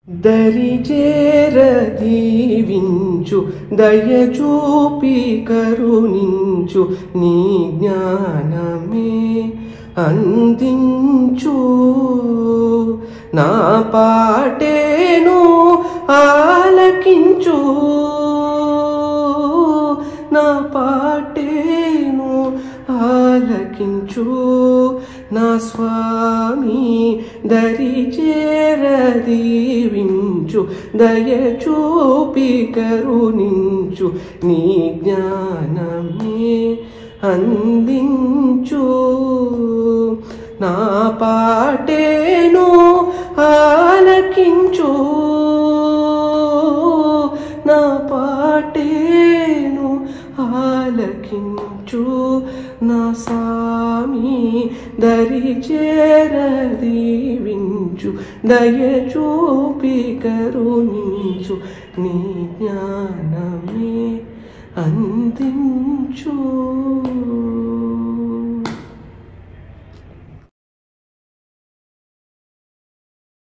దరిచేర దీవించు దయచూపి కరుణించు నీ జ్ఞానమే అందించు నా పాటేను ఆలకించు నా పాటేను ఆలకించు నా స్వామి దరిచేర దీవించు దయచూపి కరుణించు నీ జ్ఞానమే అందించు నా పాటేను ఆలకించు నా పాటేను ఆలకించు నా స్వామి దరిచేర దీవించు దయచూపి కరుణించు నీ జ్ఞానమే అందించు.